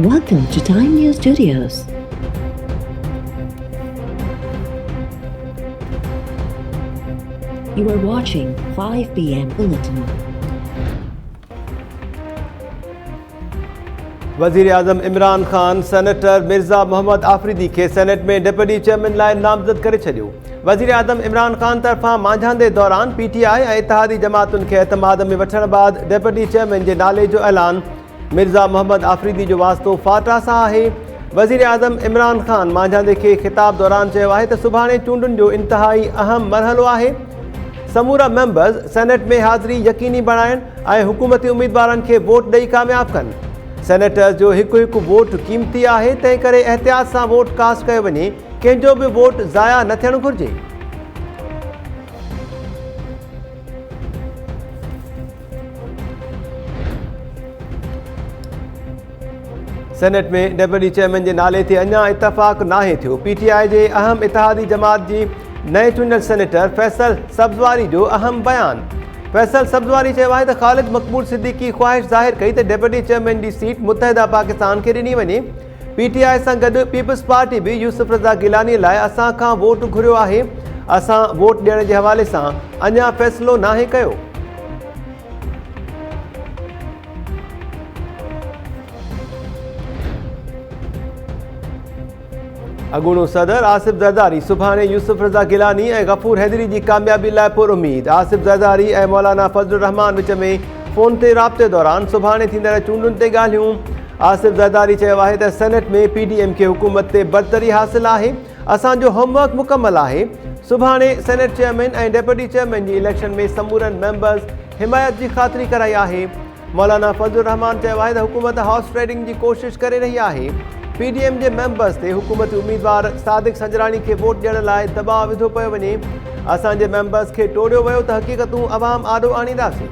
Welcome to Time News Studios. You are watching 5 p.m. Bulletin. वज़ीर आज़म Imran Khan senator Mirza Mohammad Afridi के senate में deputy chairman लाइ नामज़द करे छॾियो। वज़ीर आज़म इमरान ख़ान तरफ़ां मांझांदे दौरान पीटीआई ऐं इत्तेहादी जमातुनि खे एतमाद में वठण बाद डिप्टी चेयरमैन जे नाले जो ऐलान मिर्ज़ा मोहम्मद आफ़रीदी जो वास्तो फाटा सां आहे। वज़ीर आज़म इमरान ख़ान मांझांदे खे ख़िताब दौरान चयो आहे त सुभाणे चूंडुनि जो इंतिहाई अहम मरहलो आहे। समूरा मेंबर्स सेनेट में हाज़िरी यकीनी बणाइनि ऐं हुकूमती उम्मीदवारनि खे वोट ॾेई कामयाब कनि। सेनेटर्स जो हिकु वोट क़ीमती आहे, तंहिं करे एहतियात सां वोट कास्ट कयो वञे, कंहिंजो बि वोट ज़ाया न थियणु घुरिजे। सेनेट में डिप्टी चेयरमैन जे नाले ते अञा इतफ़ाक़ नाहे थियो। पीटीआई जे अहम इत्तेहादी जमात जी नए चूंडियल सेनेटर फैसल सब्ज़वारी जो अहम बयान। फैसल सब्ज़वारी चयो आहे त ख़ालिद मक़बूल सिद्दीकी ख़्वाहिश ज़ाहिर कई त डिप्टी चेयरमैन जी सीट मुत्तहिदा पाकिस्तान खे ॾिनी वञे। पीटीआई सां गॾु पीपल्स पार्टी बि यूसुफ रज़ा गिलानी लाइ असां खां वोट घुरियो आहे। असां वोट ॾियण जे हवाले सां अञा फ़ैसिलो नाहे कयो। अॻूणो सदर आसिफ ज़रदारी सुभाणे यूसुफ रज़ा गिलानी ऐं गफ़ूर हैदरी जी कामयाबी लाइ पुरउमीद। आसिफ ज़रदारी ऐं मौलाना फज़लुर रहमान विच में फ़ोन ते राब्ते दौरान सुभाणे थींदड़ चूंडुनि ते ॻाल्हियूं। आसिफ ज़रदारी चयो आहे त सेनेट में पीडीएम खे हुकूमत ते बरतरी हासिल आहे। असांजो होमवर्क मुकमल आहे। सुभाणे सेनेट चेयरमैन ऐं डिप्टी चेयरमैन जी इलेक्शन में समूरनि मेंबर्स हिमायत जी ख़ातिरी कराई आहे। मौलाना फज़लुर रहमान चयो आहे त हुकूमत हॉर्स ट्रेडिंग जी कोशिश करे रही आहे। पीडीएम जे मेंबर्स ते हुकूमती उम्मीदवार सादिक संजरानी खे वोट ॾियण लाइ दबाव विधो पियो वञे। असांजे मेंबर्स खे टोड़ियो वियो त हक़ीक़तूं अवाम आॾो आणींदासीं।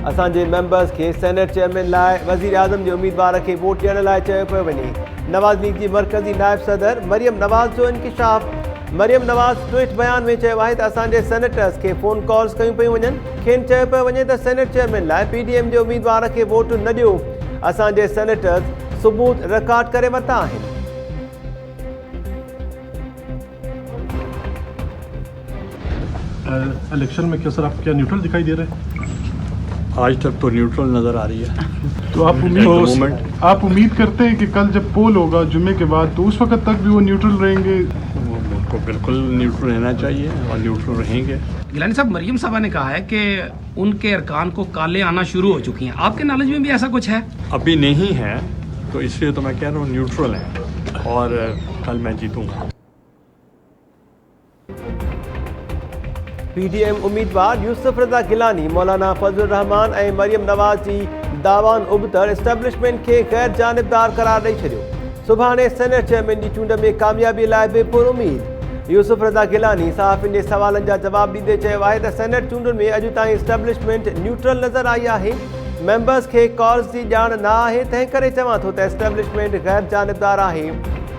असांजे मेंबर्स खे सेनेट चेयरमैन लाइ वज़ीर आज़म जे उम्मीदवार खे वोट ॾियण लाइ चयो पियो वञे। नवाज़ लीग जी मरकज़ी नायब सदर मरियम नवाज़ जो इंकिशाफ। मरियम नवाज़ ट्वीट बयान में चयो आहे त असांजे सेनेटर्स खे फ़ोन कॉल्स कयूं पियूं वञनि। खेनि चयो पियो वञे त सेनेट चेयरमैन लाइ पीडीएम जे उम्मीदवार खे वोट न ॾियो। असांजे सेनेटर्स सबूत रिकॉर्ड करे वरिता आहिनि। इलेक्शन में क्या सर आप क्या न्यूट्रल दिखाई दे रहे हैं? आज तक तो न्यूट्रल नज़र आ रही है। तो आप उम्मीद करते हैं कि कल जब पोल होगा जुम्मे के बाद तो उस वक्त तक भी वो न्यूट्रल रहेंगे? उनको बिल्कुल न्यूट्रल रहना चाहिए और न्यूट्रल रहेंगे। गिलानी साहब, मरियम साहबा ने कहा है कि उनके अरकान को काले आना शुरू हो चुकी हैं। आपके नॉलेज में भी ऐसा कुछ है? अभी नहीं है, तो इसलिए तो मैं कह रहा हूँ न्यूट्रल है और कल मैं जीतूँगा। पीडीएम उम्मीदवार यूसुफ रज़ा गिलानी, मौलाना फज़लुर रहमान ऐं मरियम नवाज़ जी दावान उबतर एस्टेब्लिशमेंट खे गैर जानबदार करार ॾेई छॾियो। सुभाणे सेनेट चेयरमैन जी चूंड में कामयाबी लाइ बि पुरउमीद। यूसुफ रज़ा गिलानी सहाफ़ियुनि जे सवालनि जा जवाब ॾींदे चयो आहे त सेनेट चूंडुनि में अॼु ताईं एस्टेब्लिशमेंट न्यूट्रल नज़र आई आहे। मेंबर्स खे कॉल्स जी ॼाण न आहे, तंहिं करे चवां थो त एस्टेब्लिशमेंट गैर जानबदार आहे।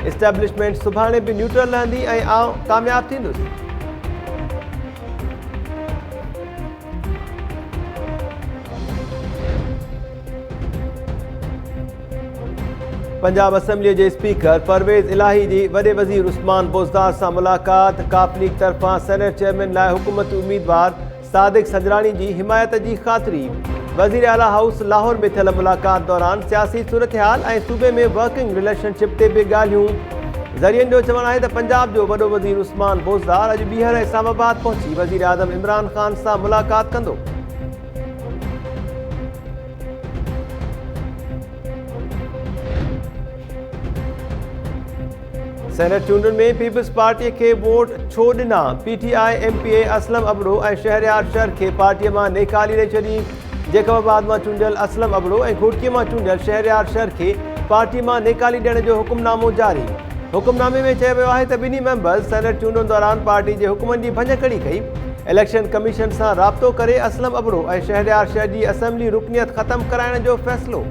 एस्टेब्लिशमेंट सुभाणे बि न्यूट्रल रहंदी ऐं आउं कामयाब थींदुसि। पंजाब असम्बली जे स्पीकर परवेज़ इलाही जी वॾे वज़ीर उस्मान बोज़दार सां मुलाक़ात। काफ लीग तरफ़ां सेनेट चेयरमैन लाइ हुकूमती उम्मीदवार सादिक संजरानी जी हिमायत जी ख़ातिरी। वज़ीर आला हाउस लाहौर में थियल मुलाक़ात दौरान सियासी सूरतहाल ऐं सूबे में वर्किंग रिलेशनशिप ते बि ॻाल्हियूं। ज़रियनि जो चवणु आहे त पंजाब जो वॾो वज़ीर उस्मान बोज़दार अॼु ॿीहर इस्लामाबाद पहुची वज़ीर आज़म इमरान ख़ान सां मुलाक़ात कंदो। सेनेट चूंडुनि में पीपल्स पार्टीअ खे वोट छो ॾिना? पीटीआई एमपीए असलम अबड़ो ऐं शहरयार शर खे पार्टीअ मां नेकाली ॾेई छॾी। जेकबाबाद मां चूंडियल असलम अबड़ो ऐं घोटकीअ मां चूंडियल शहरयार शर खे पार्टी मां नेकाली ॾियण जो हुकुमनामो जारी। हुकुमनामे में चयो वियो आहे त ॿिन्ही मेंबर्स सेनेट चूंडुनि दौरान पार्टी जे हुकुमनि जी भञकड़ी कई। इलेक्शन कमीशन सां राब्तो करे असलम अबड़ो ऐं शहरयार शर जी असेंबली रुकनियत ख़तमु कराइण जो फ़ैसिलो।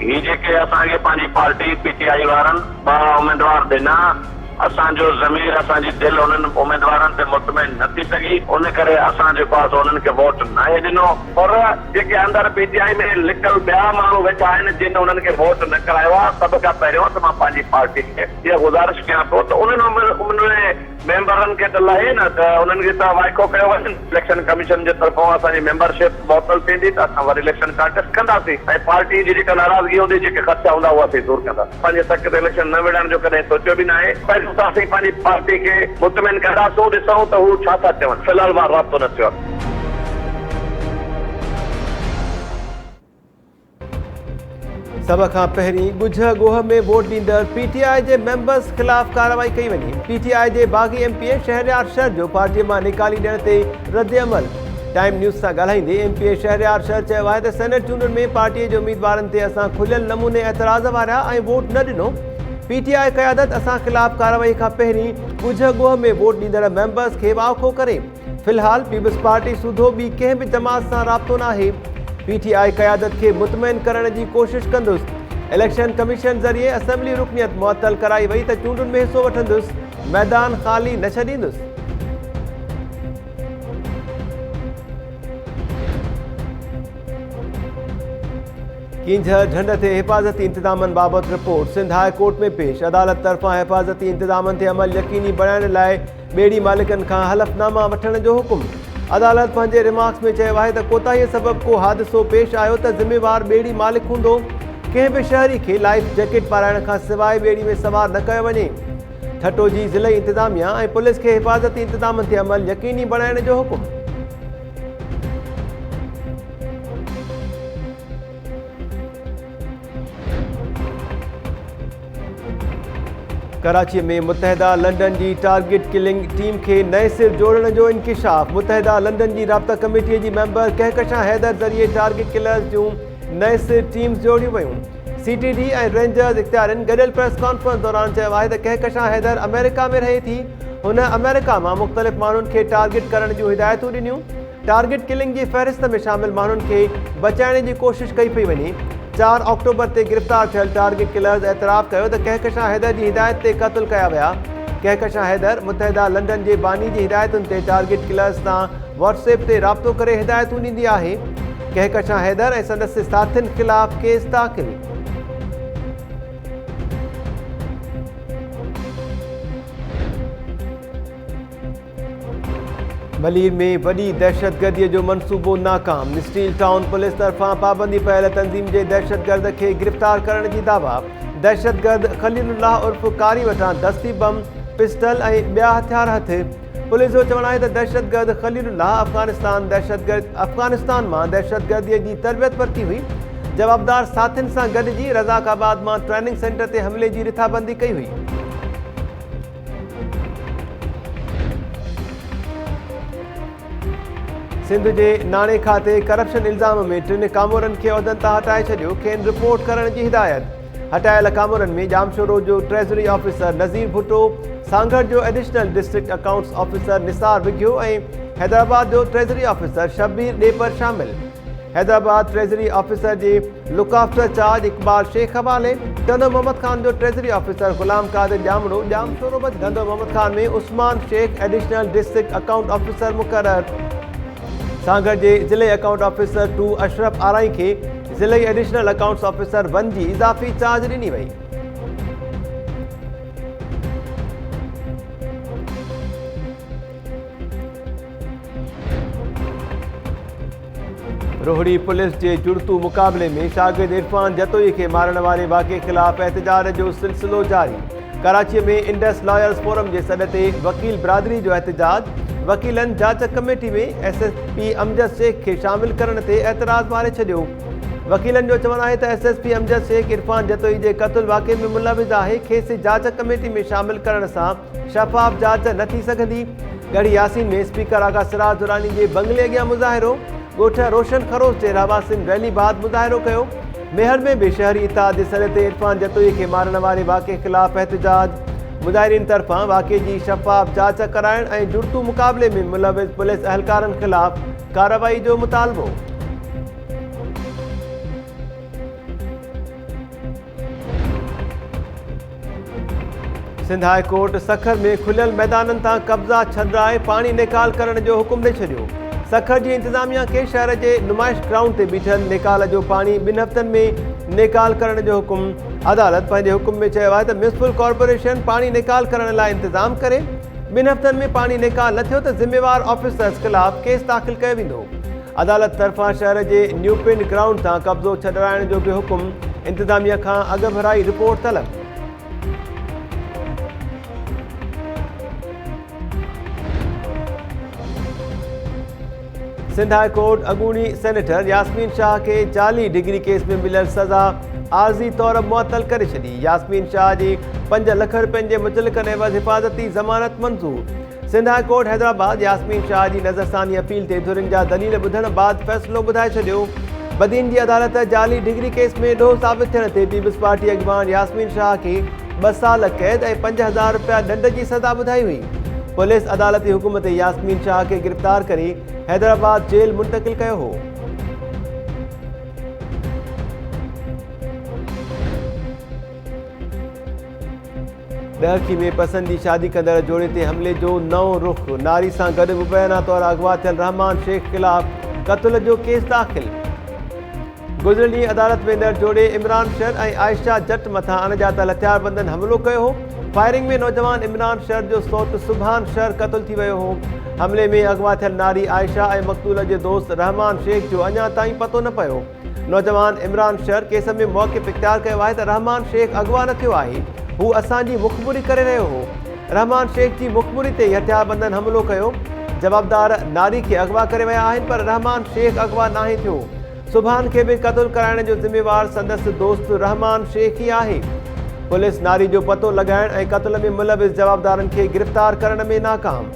ही जेके असांखे पंहिंजी पार्टी PTI वारनि 2 उम्मीदवार ॾिना, असांजो ज़मीर असांजी दिलि उन्हनि उम्मीदवारनि ते मुतमइन न थी सघी, उन करे असां जेको आहे उन्हनि खे वोट न ॾिनो। पर जेके अंदरि PTI में लिकल ॿिया माण्हू वेठा आहिनि जिन उन्हनि खे वोट न करायो आहे, सभ खां पहिरियों त मां पंहिंजी पार्टी खे इहा गुज़ारिश कयां थो त उन्हनि मेंबरनि खे त लहे न त उन्हनि खे त वाइको कयो वञे। इलेक्शन कमीशन जे तरफ़ां असांजी मेंबरशिप मुअतल थींदी त असां वरी इलेक्शन कंटेस्ट कंदासीं ऐं पार्टी जी जेका नाराज़गी हूंदी, जेके ख़दशा हूंदा, उहा असीं दूर कंदासीं। पंहिंजे तक ते इलेक्शन न विढ़ण जो कॾहिं सोचियो बि न आहे। पहिरियों त असीं पंहिंजी पार्टी खे मुतमिन कंदासूं, ॾिसूं त हू छा था चवनि। फ़िलहाल मां राब्तो न थियो आहे। सभ खां पहिरीं ॻुझ ॻोह में वोट ॾींदड़ PTI जे मेंबर्स ख़िलाफ़ कार्रवाई कई वञी। PTI जे बाग़ी MP शहरयार शहर जो पार्टीअ मां निकाली ॾियण ते रद्द अमल। टाइम न्यूज़ सां ॻाल्हाईंदे MP शहरयार शहर चयो आहे त सेनेट चूंडुनि में पार्टीअ जे उम्मीदवारनि ते असां खुलियल नमूने एतिराज़ वारिया ऐं वोट न ॾिनो। PTI क़यादत असां ख़िलाफ़ कार्रवाई खां पहिरीं ॻुझ ॻोह में वोट ॾींदड़ मेंबर्स खे वाखो करे। फ़िलहाल पीपल्स पार्टी सूधो ॿी कंहिं बि जमात सां राब्तो न आहे। PTI क़यादत खे मुतमइन करण जी कोशिश कंदुसि। इलेक्शन कमीशन ज़रिए असेंबली रुकनियत मुअतल कराई वई त चूंडुनि में हिसो वठंदुसि, मैदान ख़ाली न छॾींदुसि। किंझर ढंढ ते हिफ़ाज़ती इंतज़ामनि बाबति रिपोर्ट सिंध हाई कोर्ट में पेश। अदालत तरफ़ां हिफ़ाज़ती इंतज़ामनि ते अमल यकीनी बणाइण लाइ ॿेड़ी मालिकनि खां हलफ़नामा वठण जो हुकुम। अदालत पंहिंजे रिमार्क्स में चयो आहे त कोताहीअ सबबि को हादिसो पेश आयो त ज़िम्मेवार ॿेड़ी मालिक हूंदो। कंहिं बि शहरी खे लाइफ जैकेट पाराइण खां सवाइ ॿेड़ी में सवार न कयो वञे। ठटो जी ज़िले इंतिज़ामिया ऐं पुलिस खे हिफ़ाज़ती इंतज़ामनि ते अमल यकीनी बणाइण जो हुकुम। कराची में मुतहदा लंडन जी टारगेट किलिंग टीम के नए सिर जोड़ने जो इंकिशाफ। मुतहदा लंडन की राब्ता कमेटी की मेंबर कहकशां हैदर जरिए टारगेट किलर्स जूं नए सिर टीम्स जोड़ियूं वयूं। CTD ऐं रेंजर्स इख्तियारनि गॾियल प्रेस कॉन्फ्रेंस दौरान चयो आहे त कहकशां हैदर अमेरिका में रहे थी। हुन अमेरिका में मुख़्तलिफ़ माण्हुनि खे टारगेट करण जूं हिदायतूं ॾिनियूं। टारगेट किलिंग की फहरिस्त में शामिल माण्हुनि खे बचाइण जी कोशिश कई पई वञे। 4 अक्टूबर ते गिरफ़्तार थियल टारगेट किलर्स एतराफ़ कयो त कहकशां हैदर जी हिदायत ते क़त्ल कया विया। कहकशां हैदर मुतहदा लंडन जे बानी जी हिदायतुनि ते टारगेट किलर्स सां WhatsApp ते राब्तो करे हिदायतूं ॾींदी आहे। कहकशां हैदर ऐं संदसि साथियुनि ख़िलाफ़ केस दाख़िल। मलीर में वॾी दहशतगर्दीअ जो मनसूबो नाकाम। स्टील टाउन पुलिस तरफ़ां पाबंदी पयल तंज़ीम जे दहशतगर्द खे गिरफ़्तार करण जी दावा। दहशतगर्द ख़लीलुल्लाह उर्फ़ कारी वटां दस्ती बम, पिस्टल ऐं ॿिया हथियार हथ। पुलिस जो चवणु आहे त दहशतगर्द ख़लीलुल्लाह अफ़गानिस्तान मां दहशतगर्दीअ जी तरबियत वरिती हुई। जवाबदार साथियुनि सां गॾिजी रज़ाकाबाद मां ट्रेनिंग सेंटर ते हमले जी रिथाबंदी कई हुई। सिंध जे नाणे खाते करप्शन इल्ज़ाम में 3 कामोरनि खे उहिदनि तां हटाए छॾियो। खेनि रिपोर्ट करण जी हिदायत। हटायल कामोरनि में जामशोरो जो ट्रेज़री ऑफिसर नज़ीर भुट्टो, सांगड़ जो additional district accounts officer Nisar Vighio ऐं हैदराबाद जो ट्रेज़री ऑफिसर शब्बीर ॾेपर शामिल। हैदराबाद ट्रेज़री ऑफिसर जे look after charge Iqbal Shaikh हवाले। धंधो मोहम्मद खान जो ट्रेज़री ऑफिसर गुलाम कादिर ॼामड़ो जामशोरो बच। धंधो मोहम्मद खान में Usman Shaikh additional district account officer मुक़रर। सांगड़ जे ज़िले अकाउंट ऑफिसर 2 अशरफ आराई खे ज़िले एडिशनल अकाउंट्स ऑफिसर 1 जी इज़ाफ़ी चार्ज ॾिनी वई। रोहड़ी पुलिस जे जुड़तू मुक़ाबले में शागिर्द इरफान जतोई खे मारण वारे वाक़े ख़िलाफ़ एहतजाज जो सिलसिलो जारी। कराची में इंडस लॉयर्स फोरम जे सॾ ते वकील बिरादरी जो एहतजाज। वकीलनि जांच कमेटी में SSP अमजद शेख खे शामिल करण ते एतराज़ मारे छॾियो। वकीलनि जो चवणु आहे त SSP अमजद शेख इरफान जतोई जे क़त्ल वाक़े में मुलविज़ आहे। खेसि जांच कमेटी में शामिल करण सां शफ़ाफ़ जांच न थी सघंदी। गढ़ी यासीन में स्पीकर आगा सिराज दुरानी जे बंगले अॻियां मुज़ाहिरो। ॻोठ रोशन खरोस जे रहवासियुनि रैली बाद मुज़ाहिरो कयो। मेहर में बि शहरी इताद जे सॾ ते इरफान जतोई खे मारण वारे वाक़े ख़िलाफ़ एहतजाज। मुज़ाहिरीन तरफ़ां वाक़े जी शफ़ाफ़ जांच कराइण ऐं जुड़तू मुक़ाबले में मुलविज़ पुलिस अहलकारनि ख़िलाफ़ कार्रवाई जो मुतालबो। सिंध हाई कोर्ट सखर में खुलियल मैदाननि तां कब्ज़ा छॾाए पाणी निकाल करण जो हुकुम ॾेई छॾियो। सखर जी इंतज़ामिया खे शहर जे नुमाइश ग्राउंड ते बीठल निकाल जो पाणी 2 हफ़्तनि में निकाल करण जो हुकुम। अदालत पंहिंजे हुकुम में चयो आहे त म्यूनिसिपल कॉर्पोरेशन पाणी निकाल करण लाइ इंतज़ाम करे। 2 हफ़्तनि में पाणी निकाल न थियो त ज़िम्मेवार ऑफिसर्स ख़िलाफ़ केस दाख़िल कयो वेंदो। अदालत तरफ़ां शहर जे न्यू पिंड ग्राउंड तां कब्ज़ो छॾाइण जो बि हुकुम। इंतज़ामिया खां अॻु भराई रिपोर्ट तलब। सिंध हाई कोर्ट अॻूणी सेनेटर यास्मीन शाह के जाली डिग्री केस में मिलियल सज़ा आर्ज़ी तौर मुअतल करे छॾी। यास्मीन शाह जी 5 लख रुपयनि जे मुतलिक़नि एवज़ हिफ़ाज़ती ज़मानत मंज़ूर। Sindh high court Hyderabad Yasmin Shah ji नज़रसानी appeal ते धुरियुनि जा दलील ॿुधण बाद फ़ैसिलो ॿुधाए छॾियो। बदीन जी अदालत जाली डिग्री केस में ॾोह साबित थियण ते पीपल्स पार्टी अॻवान यास्मीन शाह खे 2 साल क़ैद ऐं 5000 रुपया ॾंड जी सज़ा ॿुधाई हुई। पुलिस अदालती हुकुम ते यास्मीन शाह खे गिरफ़्तार करे हैदराबाद जेल मुंतक़िल कयो हो। ॾहकी में पसंदी शादी कंदड़ जोड़े ते हमले जो नओं रुख। नारी सां गॾु मुबैना तौर अगवा थियल रहमान शेख ख़िलाफ़ क़त्ल जो केस दाख़िल। गुज़िरियल ॾींहुं अदालत वेंदड़ जोड़े इमरान शर ऐं आयशा जट मथां अणॼातल हथियारबंदनि हमलो कयो हो। फायरिंग में नौजवान इमरान शर जो सौट सुभान शर क़त्ल थी वियो हो। हमले में अगवा थियल नारी आयशा ऐं मक़तूल जे दोस्त रहमान शेख जो अञा ताईं पतो न पियो। नौजवान इमरान शर केस में मौक़िफ़ इख़्तियार कयो आहे त रहमान शेख अगवा न थियो आहे, हू असांजी मुख़बिरी करे रहियो हो। रहमान शेख जी मुख़बिरी ते हथियारबंदनि हमलो कयो। जवाबदार नारी खे अगवा करे विया आहिनि, पर रहमान शेख अगवा नाहे थियो। सुभान खे बि क़त्ल कराइण जो ज़िम्मेवार संदसि दोस्त रहमान शेख ई आहे। पुलिस नारी जो पतो लॻाइण ऐं क़त्ल में मुलविस जवाबदारनि खे गिरफ़्तार करण में नाकाम।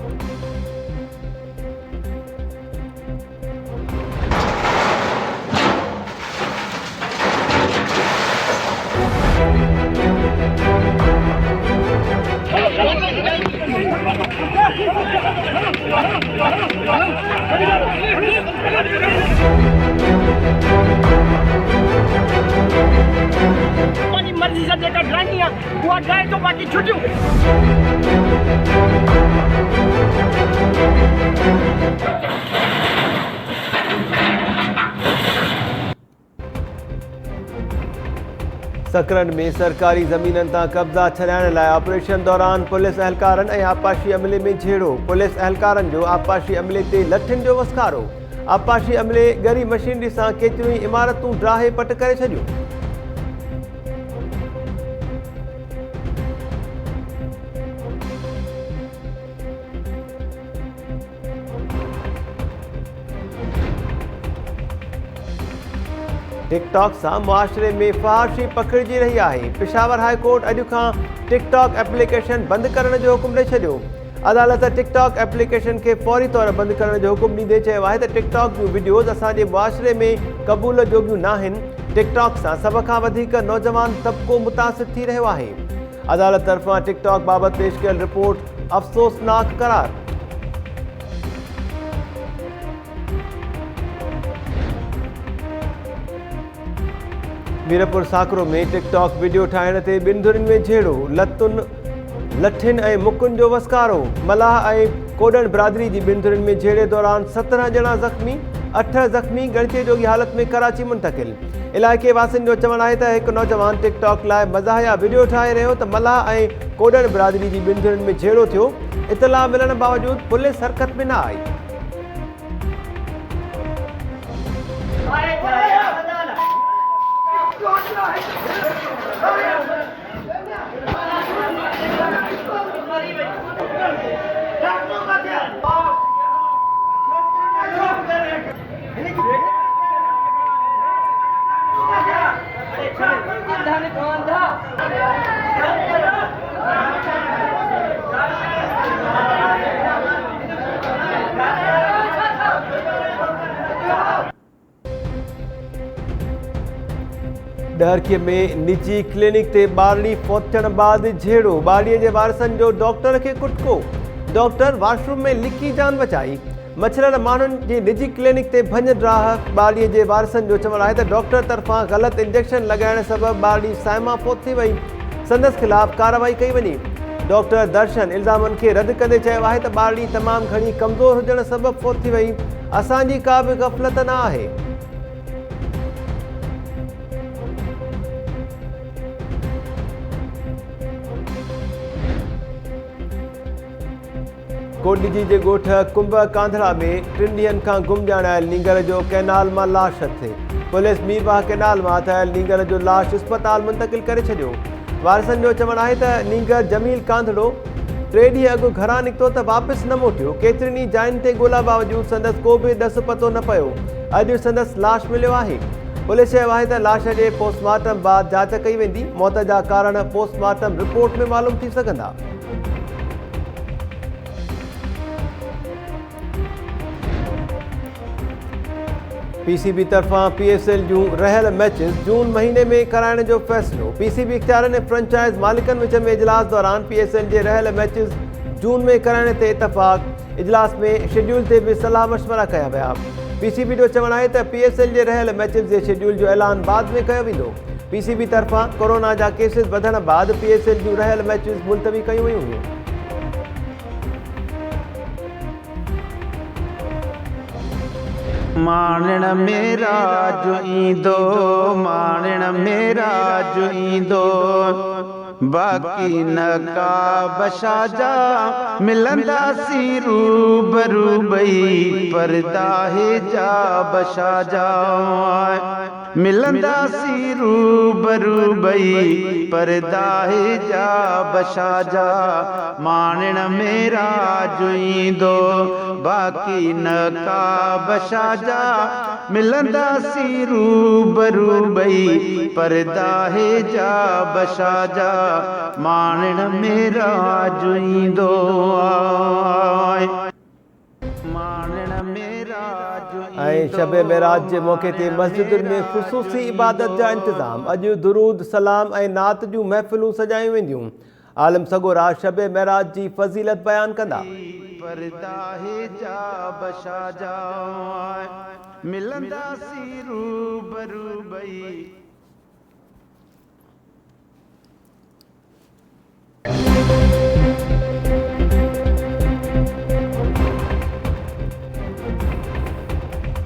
मर्जी से जेका ड्राइंग वो ड्राइंग तो बाकी छुटियूं। सकरन में सरकारी ज़मीननि तां कब्ज़ा छॾाइण लाइ ऑपरेशन दौरान पुलिस अहलकारनि ऐं आबपाशी अमले में झेड़ो। पुलिस अहलकारनि जो आबपाशी अमले ते लठियुनि जो वसकारो। आबपाशी अमले ॻरी मशीनरी सां केतिरियूं ई इमारतूं ड्राहे पट करे छॾियूं। टिकटॉक सां मुआशरे में फहाशी पखिड़िजी रही आहे। पेशावर हाई कोर्ट अॼु खां टिकटॉक एप्लीकेशन बंदि करण जो हुकुम ॾेई छॾियो। अदालत टिकटॉक एप्लीकेशन खे फौरी तौर बंदि करण जो हुकुम ॾींदे चयो आहे त टिकटॉक जूं वीडियोज़ असांजे मुआशरे में क़बूल जोगियूं न आहिनि। टिकटॉक सां सभ खां वधीक नौजवान तबिको मुतासिर थी रहियो आहे। अदालत तरफ़ां टिकटॉक बाबति पेश कयल रिपोर्ट अफ़सोसनाक क़रार। मीरपुर साकरो में टिकटॉक वीडियो ठाहिण ते 2 धुरियुनि में झेड़ो। लठियुनि ऐं मुकुनि जो वसकारो। मलाह ऐं कोडन बिरादरी जी 2 धुरियुनि में झेड़े दौरान 17 ॼणा ज़ख़्मी, 8 ज़ख़्मी ॻणिचे जोगी हालत में कराची मुंतक़िल। इलाइक़े वासियुनि जो चवणु आहे त हिकु नौजवान टिकटॉक लाइ मज़ाहिया वीडियो ठाहे रहियो त मलाह ऐं कोडन बिरादरी जी 2 धुरियुनि में झेड़ो थियो। इतला मिलण बावजूदि पुलिस हरकत में न आई। डहरकीअ में निजी क्लिनिक ते ॿारड़ी फौत थियण बाद झेड़ो। ॿारड़ीअ जे वारसनि जो डॉक्टर खे कुटको। डॉक्टर वॉशरूम में लिकी जान बचाई। मछलड़ माण्हुनि जी निजी क्लिनिक ते भञ ड्राह। ॿारड़ीअ जे वारसनि जो चवणु आहे त डॉक्टर तरफ़ां ग़लति इंजेक्शन लॻाइण सबबि ॿारड़ी साइमा फौत थी वई। संदसि ख़िलाफ़ कार्रवाई कई वञी। डॉक्टर दर्शन इल्ज़ामनि खे रद्द कंदे चयो आहे त ॿारड़ी तमामु घणी कमज़ोर हुजण सबबु फ़ौत थी वई। असांजी का बि ग़फ़लत न आहे। कोटडीजी जे ॻोठ कुंभ कांधड़ा में 3 ॾींहनि खां गुम ॼाणायल नींगर जो कैनाल मां लाश हथे। पुलिस मीरबाग कैनाल मां हथायल नींगर जो लाश अस्पताल मुंतक़िल करे छॾियो। वारसनि जो चवणु आहे त नींगर जमील कांधड़ो 3 ॾींहं अॻु घरां निकितो त वापसि न मोटियो। केतिरनि ई जायुनि ते ॻोल्हा बावजूदि संदसि को बि ॾस पतो न पियो। अॼु संदसि लाश मिलियो आहे। पुलिस चयो आहे त लाश जे पोस्टमार्टम बाद जांच कई वेंदी। मौत जा कारण पोस्टमार्टम रिपोर्ट में मालूम थी सघंदा। पीसीबी तरफ़ां पीएसएल जूं रहियल मैचिस जून महीने में कराइण जो फ़ैसिलो। पीसीबी इख्तियारनि ऐं फ्रेंचाइज़ मालिकनि विच में इजलास दौरान पीएसएल जे रहियल मैचिस जून में कराइण ते इतफ़ाक़। इजलास में शेड्यूल ते बि सलाह मशवरा कया विया। पीसीबी जो चवणु आहे त पीएसएल जे रहियल मैचिस जे शेड्यूल जो ऐलान बाद में कयो वेंदो। पीसीबी तरफ़ां कोरोना जा केसिस वधण बाद पीएसएल जूं रहियल मैचिस मुलतवी कयूं वयूं हुयूं। माणण मेरा जो ईंदो, माणण मेरा जो ईंदो, बाक़ी न का बशाजा मिलंदासी रूबरू बई पर्दा है जा बशाजा। मिलंदासी रूबरू बई पर्दा है जा बशाजा। माणण मेरा जो ईंदो, बाक़ी न का बशाजा मिलंदासी रूबरू बई पर्दा है जा बशाजा। माणण मेरा जो ईंदो आए, माणण मेरा जो ऐं शब मेराज जे मौक़े ते मस्जिदुनि में ख़ुसूसी इबादत जा इंतज़ाम। अॼु दुरूद सलाम ऐं नात जूं महफ़िलूं सजायूं वेंदियूं। आलम सगोरा शब मेराज जी फज़ीलत बयान कंदा। पर्दा है जा बशाजा मिलंदासी रूबरू बई।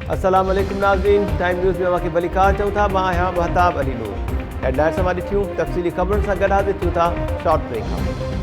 अस्सलाम वालेकुम नाज़रीन, टाइम न्यूज़ में वक़्तु बलिकार चऊं था। मां आहियां महताब अली नूर। हेडलाइन्स मां ॾिठियूं तफ़सीली ख़बरुनि सां गॾु हाज़िर थियूं था। शॉर्ट ब्रेक खां